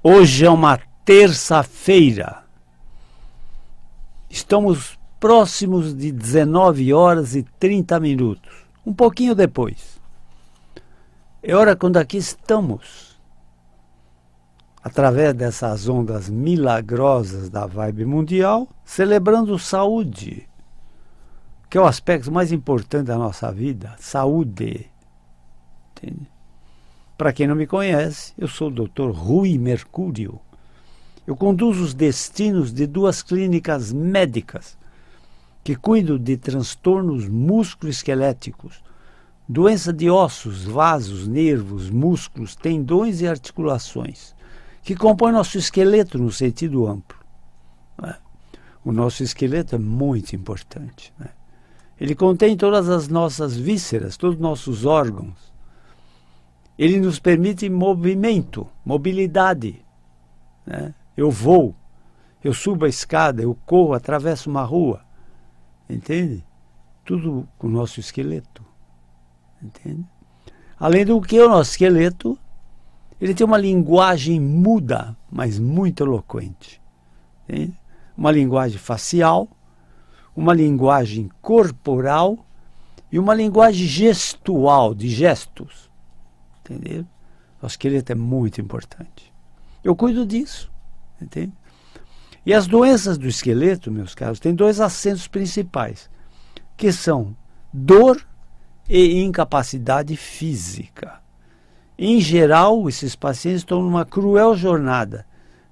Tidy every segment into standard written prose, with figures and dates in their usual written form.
Hoje é uma terça-feira. Estamos próximos de 19 horas e 30 minutos. Um pouquinho depois. É hora quando aqui estamos, através dessas ondas milagrosas da vibe mundial, celebrando saúde, que é o aspecto mais importante da nossa vida, saúde. Entende? Para quem não me conhece, eu sou o Dr. Rui Mercúrio. Eu conduzo os destinos de 2 clínicas médicas que cuidam de transtornos musculoesqueléticos, doença de ossos, vasos, nervos, músculos, tendões e articulações, que compõem nosso esqueleto no sentido amplo. O nosso esqueleto é muito importante. Ele contém todas as nossas vísceras, todos os nossos órgãos. Ele nos permite movimento, mobilidade. Eu vou, eu subo a escada, eu corro, atravesso uma rua. Entende? Tudo com o nosso esqueleto. Entende? Além do que, o nosso esqueleto, ele tem uma linguagem muda, mas muito eloquente. Entende? Uma linguagem facial, uma linguagem corporal e uma linguagem gestual, de gestos. Entendeu? O esqueleto é muito importante. Eu cuido disso. Entende? E as doenças do esqueleto, meus caros, têm 2 acentos principais, que são dor e incapacidade física. Em geral, esses pacientes estão numa cruel jornada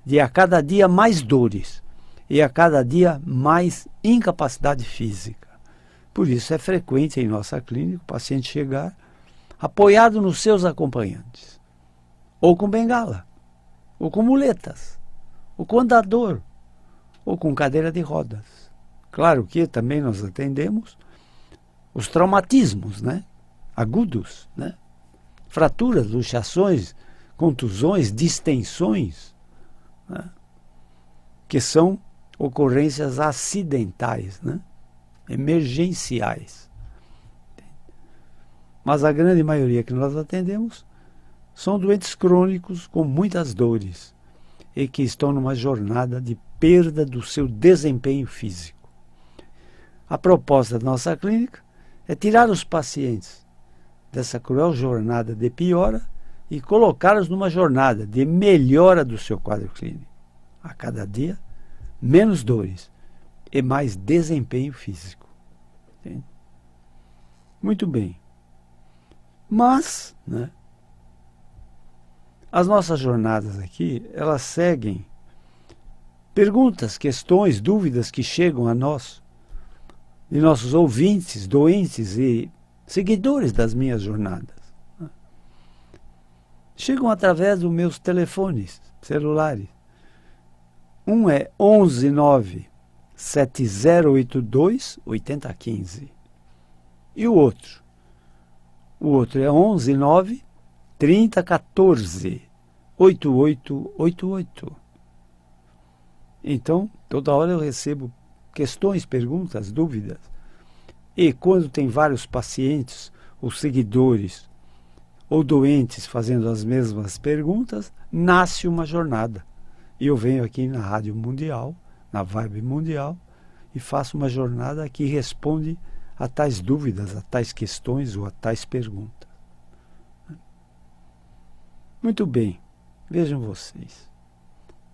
de a cada dia mais dores e a cada dia mais incapacidade física. Por isso é frequente em nossa clínica o paciente chegar apoiado nos seus acompanhantes, ou com bengala, ou com muletas, ou com andador, ou com cadeira de rodas. Claro que também nós atendemos os traumatismos, agudos, fraturas, luxações, contusões, distensões, que são ocorrências acidentais, emergenciais. Mas a grande maioria que nós atendemos são doentes crônicos com muitas dores e que estão numa jornada de perda do seu desempenho físico. A proposta da nossa clínica é tirar os pacientes dessa cruel jornada de piora e colocá-los numa jornada de melhora do seu quadro clínico. A cada dia, menos dores e mais desempenho físico. Entende? Muito bem. Mas, as nossas jornadas aqui, elas seguem perguntas, questões, dúvidas que chegam a nós, de nossos ouvintes, doentes e seguidores das minhas jornadas. Chegam através dos meus telefones celulares. Um é 119-7082-8015. E o outro é 119-3014-8888. Então, toda hora eu recebo questões, perguntas, dúvidas. E quando tem vários pacientes, ou seguidores, ou doentes fazendo as mesmas perguntas, nasce uma jornada. E eu venho aqui na Rádio Mundial, na Vibe Mundial, e faço uma jornada que responde a tais dúvidas, a tais questões ou a tais perguntas. Muito bem, vejam vocês.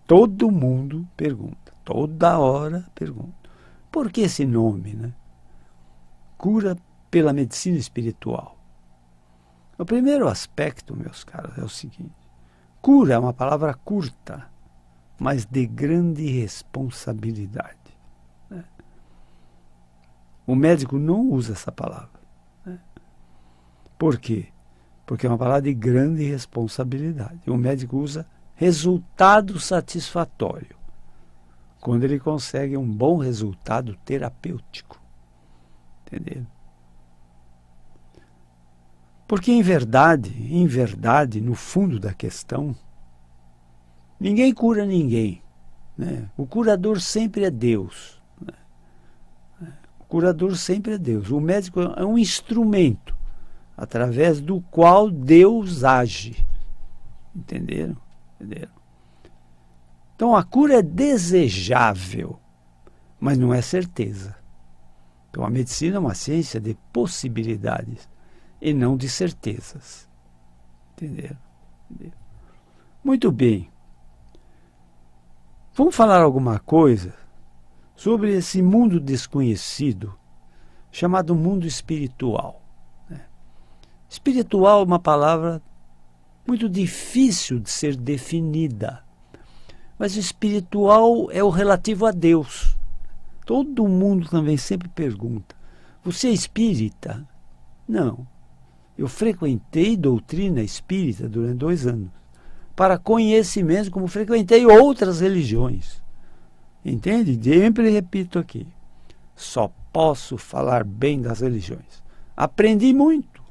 Todo mundo pergunta, toda hora pergunta. Por que esse nome, Cura pela medicina espiritual. O primeiro aspecto, meus caros, é o seguinte. Cura é uma palavra curta, mas de grande responsabilidade. O médico não usa essa palavra. Por quê? Porque é uma palavra de grande responsabilidade. O médico usa resultado satisfatório, quando ele consegue um bom resultado terapêutico. Entendeu? Porque em verdade, no fundo da questão, ninguém cura ninguém. O curador sempre é Deus. O curador sempre é Deus. O médico é um instrumento através do qual Deus age. Entenderam? Então a cura é desejável, mas não é certeza. Então a medicina é uma ciência de possibilidades e não de certezas. Entenderam? Muito bem. Vamos falar alguma coisa sobre esse mundo desconhecido, chamado mundo espiritual. Espiritual é uma palavra muito difícil de ser definida, mas o espiritual é o relativo a Deus. Todo mundo também sempre pergunta, você é espírita? Não. Eu frequentei doutrina espírita durante 2 anos, para conhecimento, como frequentei outras religiões. Entende? Sempre repito aqui, só posso falar bem das religiões. Aprendi muito,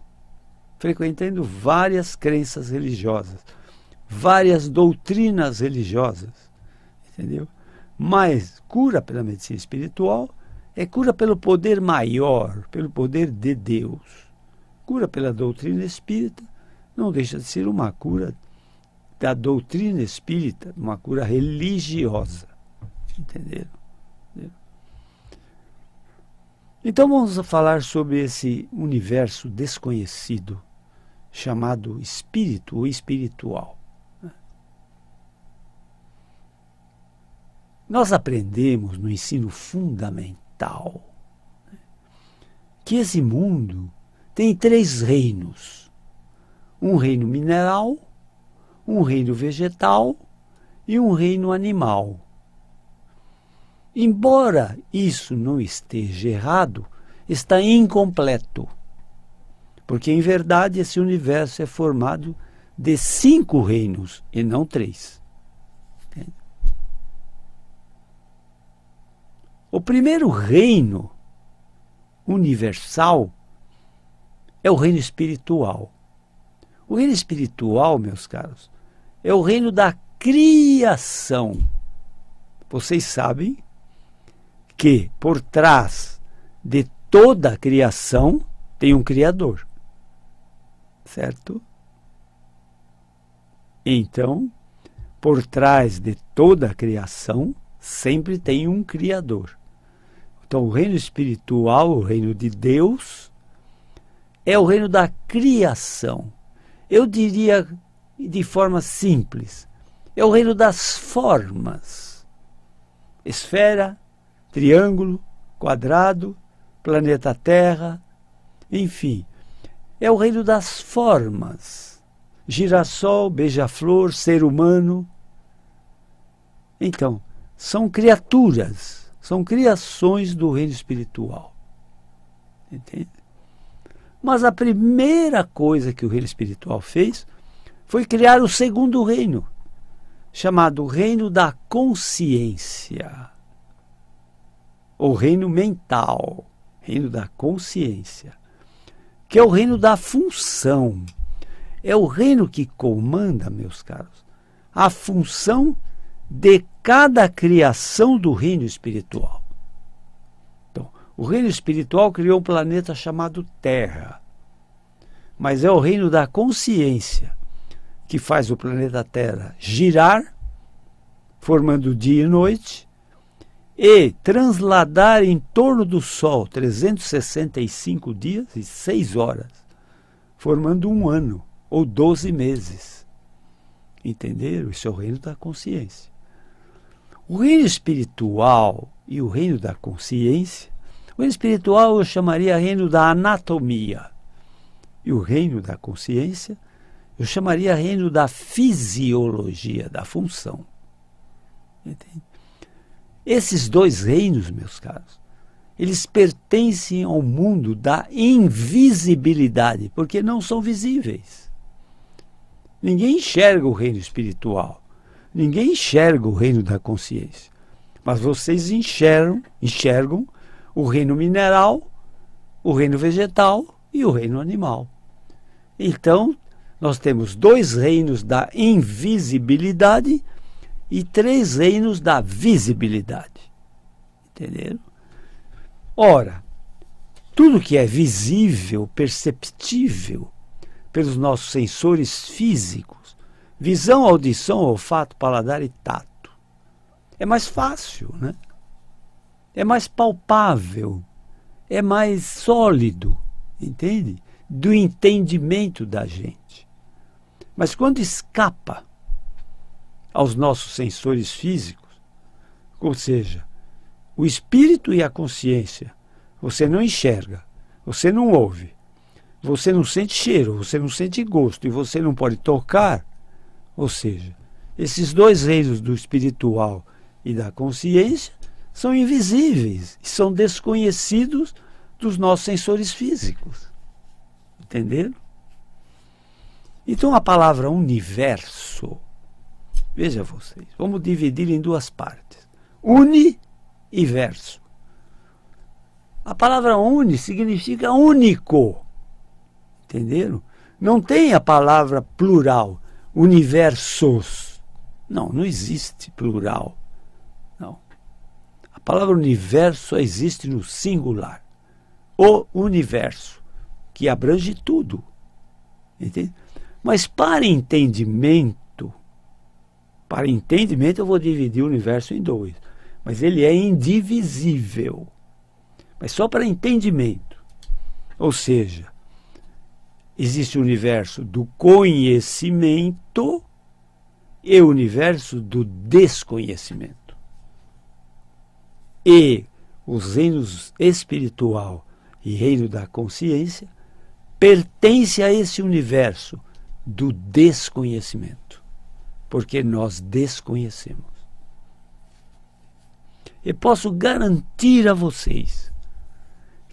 frequentando várias crenças religiosas, várias doutrinas religiosas, entendeu? Mas cura pela medicina espiritual é cura pelo poder maior, pelo poder de Deus. Cura pela doutrina espírita não deixa de ser uma cura da doutrina espírita, uma cura religiosa. Entenderam? Então vamos falar sobre esse universo desconhecido, chamado espírito ou espiritual. Nós aprendemos no ensino fundamental que esse mundo tem 3 reinos. Um reino mineral, um reino vegetal e um reino animal. Embora isso não esteja errado, está incompleto. Porque, em verdade, esse universo é formado de 5 reinos e não 3. Entende? O primeiro reino universal é o reino espiritual. O reino espiritual, meus caros, é o reino da criação. Vocês sabem que por trás de toda a criação tem um Criador. Certo? Então, por trás de toda a criação sempre tem um Criador. Então, o reino espiritual, o reino de Deus, é o reino da criação. Eu diria de forma simples, é o reino das formas. Esfera, triângulo, quadrado, planeta Terra, enfim. É o reino das formas. Girassol, beija-flor, ser humano. Então, são criaturas, são criações do reino espiritual. Entende? Mas a primeira coisa que o reino espiritual fez foi criar o segundo reino, chamado reino da consciência. O reino mental, reino da consciência, que é o reino da função. É o reino que comanda, meus caros, a função de cada criação do reino espiritual. Então, o reino espiritual criou um planeta chamado Terra, mas é o reino da consciência que faz o planeta Terra girar, formando dia e noite, e transladar em torno do Sol 365 dias e 6 horas, formando um ano ou 12 meses. Entenderam? Isso é o reino da consciência. O reino espiritual e o reino da consciência, o reino espiritual eu chamaria reino da anatomia, e o reino da consciência eu chamaria reino da fisiologia, da função. Entende? Esses 2 reinos, meus caros, eles pertencem ao mundo da invisibilidade, porque não são visíveis. Ninguém enxerga o reino espiritual, ninguém enxerga o reino da consciência, mas vocês enxergam o reino mineral, o reino vegetal e o reino animal. Então, nós temos 2 reinos da invisibilidade e 3 reinos da visibilidade. Entenderam? Ora, tudo que é visível, perceptível pelos nossos sensores físicos, visão, audição, olfato, paladar e tato, É mais fácil, né? É mais palpável, é mais sólido, entende? Do entendimento da gente. Mas quando escapa aos nossos sensores físicos, ou seja, o espírito e a consciência, você não enxerga, você não ouve, você não sente cheiro, você não sente gosto e você não pode tocar, ou seja, esses dois reinos do espiritual e da consciência são invisíveis e são desconhecidos dos nossos sensores físicos. Entenderam? Então a palavra universo, veja vocês, vamos dividir em duas partes. Uni e verso. A palavra uni significa único. Entenderam? Não tem a palavra plural, universos. Não, não existe plural. Não. A palavra universo só existe no singular. O universo, que abrange tudo. Entende? Mas para entendimento eu vou dividir o universo em dois. Mas ele é indivisível. Mas só para entendimento. Ou seja, existe o universo do conhecimento e o universo do desconhecimento. E os reinos espiritual e reino da consciência pertence a esse universo do desconhecimento, porque nós desconhecemos. Eu posso garantir a vocês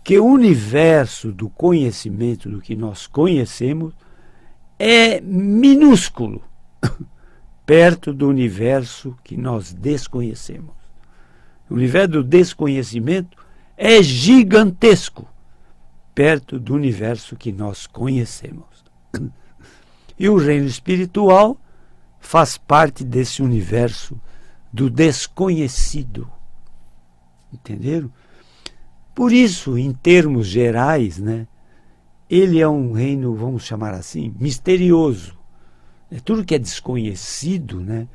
que o universo do conhecimento, do que nós conhecemos, é minúsculo perto do universo que nós desconhecemos. O universo do desconhecimento é gigantesco perto do universo que nós conhecemos. E o reino espiritual faz parte desse universo do desconhecido. Entenderam? Por isso, em termos gerais, né, ele é um reino, vamos chamar assim, misterioso. Tudo que é desconhecido, né,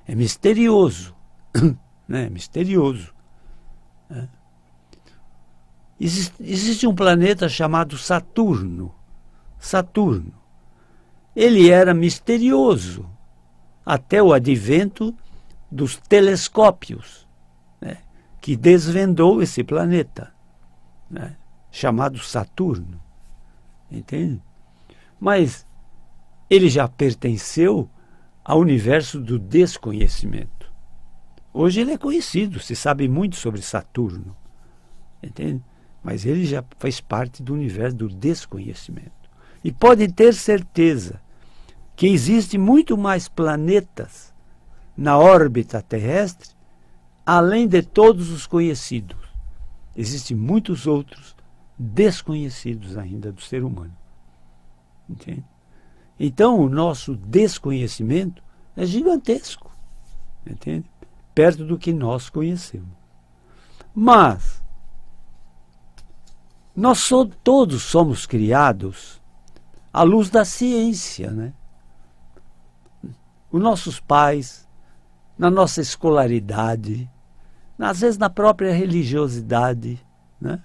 é misterioso. Né, misterioso. Né? Existe um planeta chamado Saturno. Saturno. Ele era misterioso até o advento dos telescópios, né, que desvendou esse planeta, né, chamado Saturno. Entende? Mas ele já pertenceu ao universo do desconhecimento. Hoje ele é conhecido, se sabe muito sobre Saturno. Entende? Mas ele já faz parte do universo do desconhecimento. E pode ter certeza que existem muito mais planetas na órbita terrestre, além de todos os conhecidos. Existem muitos outros desconhecidos ainda do ser humano. Entende? Então, o nosso desconhecimento é gigantesco. Entende? Perto do que nós conhecemos. Mas nós todos somos criados à luz da ciência, né? Os nossos pais, na nossa escolaridade, às vezes na própria religiosidade, né?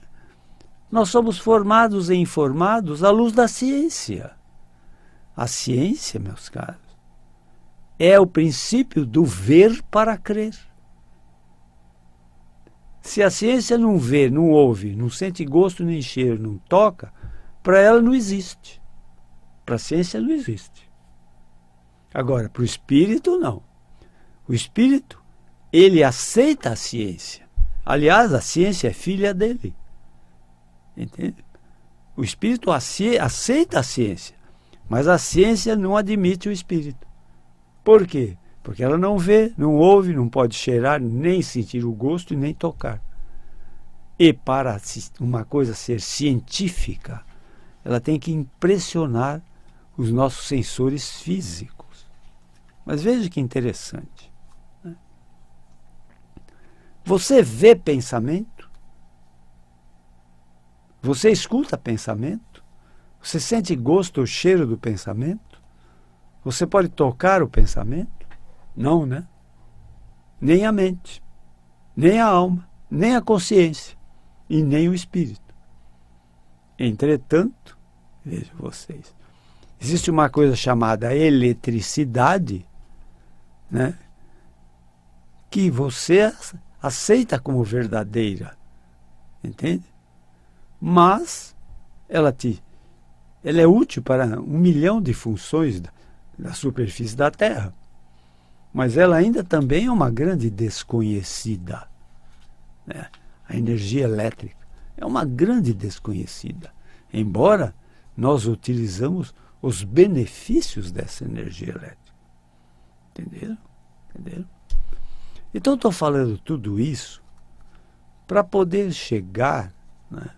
Nós somos formados e informados à luz da ciência. A ciência, meus caros, é o princípio do ver para crer. Se a ciência não vê, não ouve, não sente gosto nem cheiro, não toca, para ela não existe. Para a ciência não existe. Agora, para o espírito, não. O espírito, ele aceita a ciência. Aliás, a ciência é filha dele. Entende? O espírito aceita a ciência, mas a ciência não admite o espírito. Por quê? Porque ela não vê, não ouve, não pode cheirar, nem sentir o gosto e nem tocar. E para uma coisa ser científica, ela tem que impressionar os nossos sensores físicos. Mas veja que interessante. Né? Você vê pensamento? Você escuta pensamento? Você sente gosto ou cheiro do pensamento? Você pode tocar o pensamento? Não, né? nem a mente, nem a alma, nem a consciência e nem o espírito. Entretanto, vejam vocês, existe uma coisa chamada eletricidade, né, que você aceita como verdadeira, entende? Mas ela é útil para 1 milhão de funções da superfície da Terra, mas ela ainda também é uma grande desconhecida, né? A energia elétrica é uma grande desconhecida, embora nós utilizamos os benefícios dessa energia elétrica. Entenderam? Entenderam? Então estou falando tudo isso para poder chegar, né,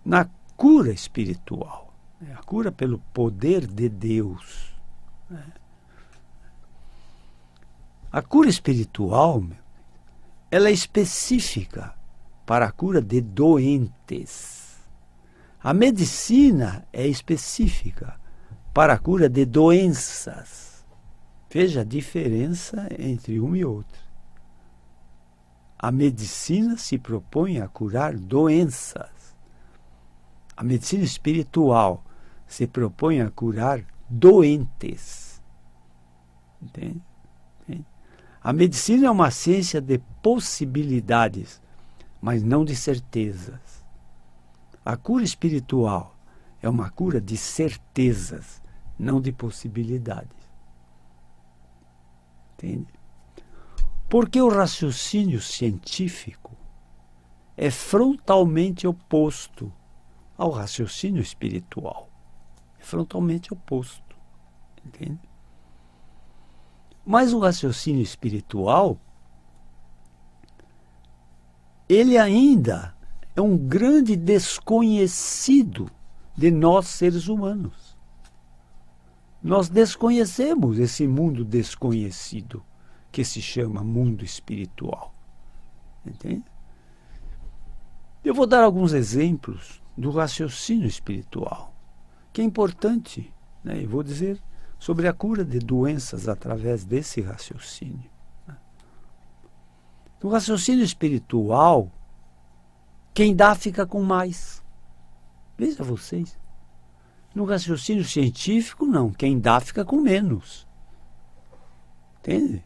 na cura espiritual, né, a cura pelo poder de Deus, né? A cura espiritual, ela é específica para a cura de doentes. A medicina é específica para a cura de doenças. Veja a diferença entre uma e outra. A medicina se propõe a curar doenças. A medicina espiritual se propõe a curar doentes. Entende? Entende? A medicina é uma ciência de possibilidades, mas não de certezas. A cura espiritual é uma cura de certezas, não de possibilidades. Entende? Porque o raciocínio científico é frontalmente oposto ao raciocínio espiritual. É frontalmente oposto. Entende? Mas o raciocínio espiritual, ele ainda é um grande desconhecido de nós seres humanos. Nós desconhecemos esse mundo desconhecido que se chama mundo espiritual. Entende? Eu vou dar alguns exemplos do raciocínio espiritual, que é importante, né? Eu vou dizer sobre a cura de doenças através desse raciocínio. No raciocínio espiritual, quem dá fica com mais. Veja vocês. No raciocínio científico, não. Quem dá fica com menos. Entende?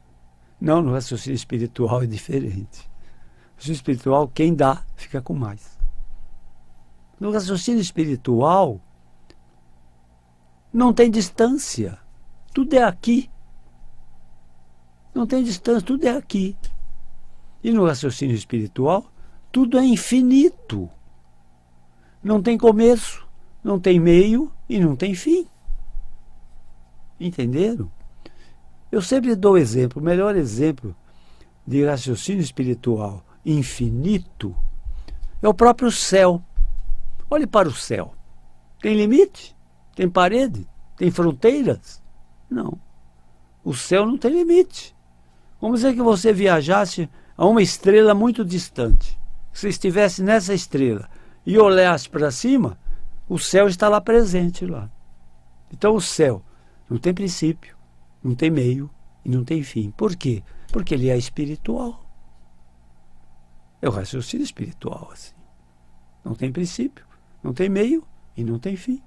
Não, no raciocínio espiritual é diferente. No raciocínio espiritual, quem dá fica com mais. No raciocínio espiritual, não tem distância. Tudo é aqui. Não tem distância, tudo é aqui. E no raciocínio espiritual, tudo é infinito. Não tem começo, não tem meio e não tem fim. Entenderam? Eu sempre dou exemplo, o melhor exemplo de raciocínio espiritual infinito é o próprio céu. Olhe para o céu. Tem limite? Tem parede? Tem fronteiras? Não. O céu não tem limite. Vamos dizer que você viajasse a uma estrela muito distante. Se você estivesse nessa estrela e olhasse para cima, o céu está lá presente lá. Então o céu não tem princípio, não tem meio e não tem fim. Por quê? Porque ele é espiritual. É o raciocínio espiritual assim. Não tem princípio, não tem meio e não tem fim.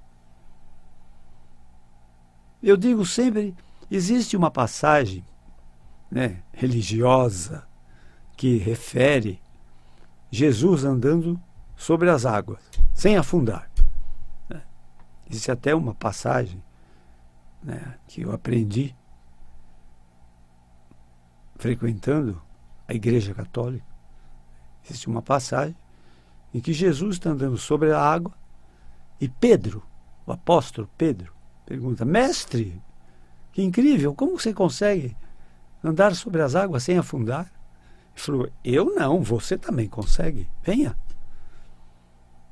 Eu digo sempre, existe uma passagem, né, religiosa que refere Jesus andando sobre as águas, sem afundar. Né? Existe até uma passagem, né, que eu aprendi frequentando a Igreja Católica. Existe uma passagem em que Jesus está andando sobre a água e Pedro, o apóstolo Pedro, pergunta: mestre, que incrível, como você consegue andar sobre as águas sem afundar? Ele falou: eu não, você também consegue, venha.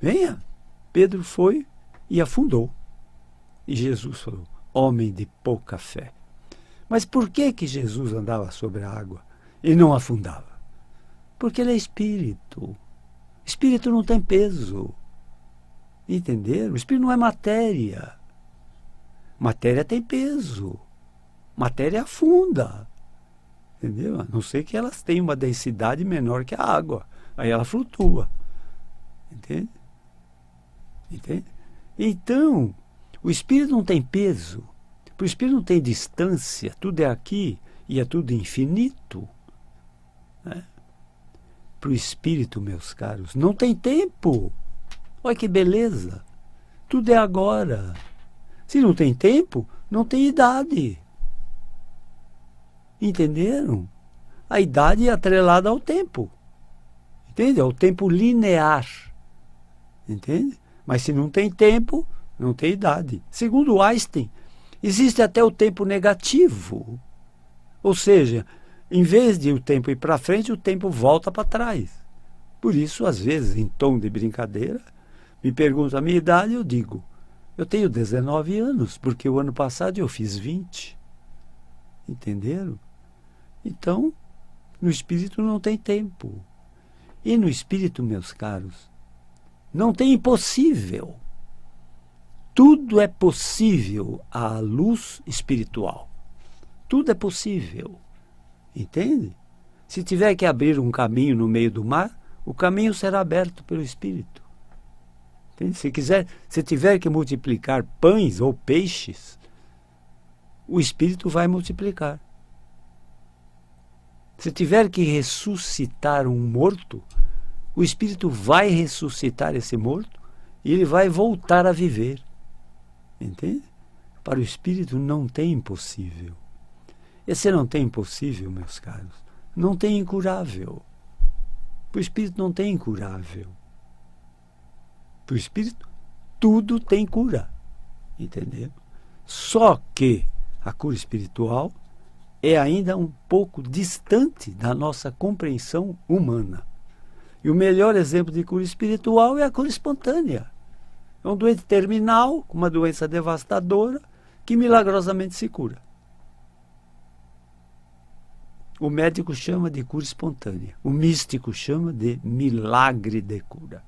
Venha. Pedro foi e afundou. E Jesus falou: homem de pouca fé. Mas por que Jesus andava sobre a água e não afundava? Porque ele é espírito. Espírito não tem peso. Entenderam? O espírito não é matéria. Matéria tem peso. Matéria afunda. Entendeu? A não ser que elas tenham uma densidade menor que a água. Aí ela flutua. Entende? Entende? Então, o espírito não tem peso. O espírito não tem distância. Tudo é aqui e é tudo infinito. Né? Para o espírito, meus caros, não tem tempo. Olha que beleza. Tudo é agora. Se não tem tempo, não tem idade. Entenderam? A idade é atrelada ao tempo. Entende? Ao tempo linear. Entende? Mas se não tem tempo, não tem idade. Segundo Einstein, existe até o tempo negativo. Ou seja, em vez de o tempo ir para frente, o tempo volta para trás. Por isso, às vezes, em tom de brincadeira, me perguntam a minha idade, eu digo, eu tenho 19 anos, porque o ano passado eu fiz 20. Entenderam? Então, no espírito não tem tempo. E no espírito, meus caros, não tem impossível. Tudo é possível à luz espiritual. Tudo é possível. Entende? Se tiver que abrir um caminho no meio do mar, o caminho será aberto pelo espírito. Entende? Se tiver que multiplicar pães ou peixes, o espírito vai multiplicar. Se tiver que ressuscitar um morto, o espírito vai ressuscitar esse morto e ele vai voltar a viver. Entende? Para o espírito não tem impossível. E se não tem impossível, meus caros, não tem incurável. Para o espírito não tem incurável. Para o espírito, tudo tem cura. Entendeu? Só que a cura espiritual é ainda um pouco distante da nossa compreensão humana. E o melhor exemplo de cura espiritual é a cura espontânea. É um doente terminal, com uma doença devastadora, que milagrosamente se cura. O médico chama de cura espontânea. O místico chama de milagre de cura.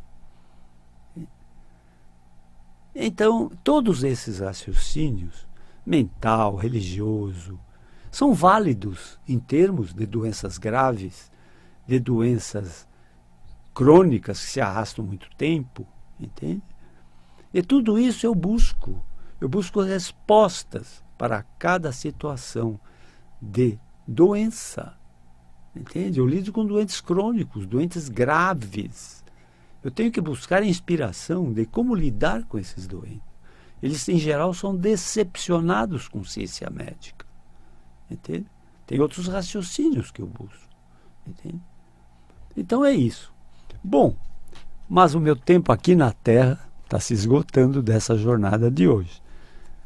Então, todos esses raciocínios, mental, religioso, são válidos em termos de doenças graves, de doenças crônicas que se arrastam muito tempo, entende? E tudo isso eu busco respostas para cada situação de doença, entende? Eu lido com doentes crônicos, doentes graves. Eu tenho que buscar inspiração de como lidar com esses doentes. Eles, em geral, são decepcionados com ciência médica, entende? Tem outros raciocínios que eu busco, entende? Então é isso. Bom, mas o meu tempo aqui na Terra está se esgotando dessa jornada de hoje.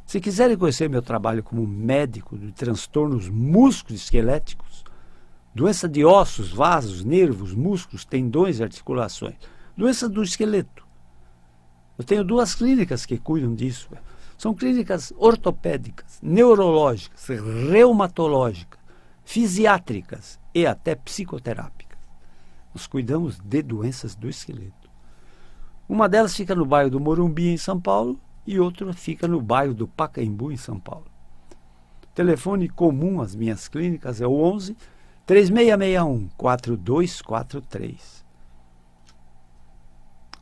Se quiserem conhecer meu trabalho como médico de transtornos musculoesqueléticos, doença de ossos, vasos, nervos, músculos, tendões e articulações, doença do esqueleto. Eu tenho 2 clínicas que cuidam disso. São clínicas ortopédicas, neurológicas, reumatológicas, fisiátricas e até psicoterápicas. Nós cuidamos de doenças do esqueleto. Uma delas fica no bairro do Morumbi, em São Paulo, e outra fica no bairro do Pacaembu, em São Paulo. O telefone comum às minhas clínicas é o 11 3661 4243.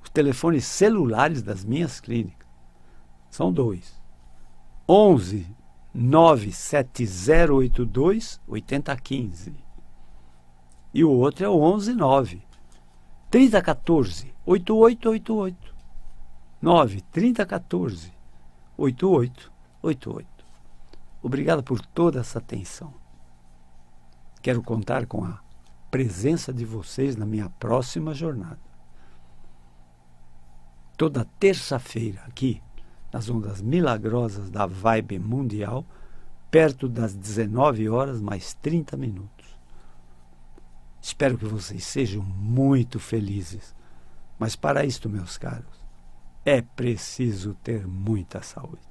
Os telefones celulares das minhas clínicas são 2. 11 97082 8015. E o outro é o 11 9 3014 8888. 9 3014 8888. Obrigado por toda essa atenção. Quero contar com a presença de vocês na minha próxima jornada. Toda terça-feira aqui, nas ondas milagrosas da Vibe Mundial, perto das 19 horas mais 30 minutos. Espero que vocês sejam muito felizes. Mas para isto, meus caros, é preciso ter muita saúde.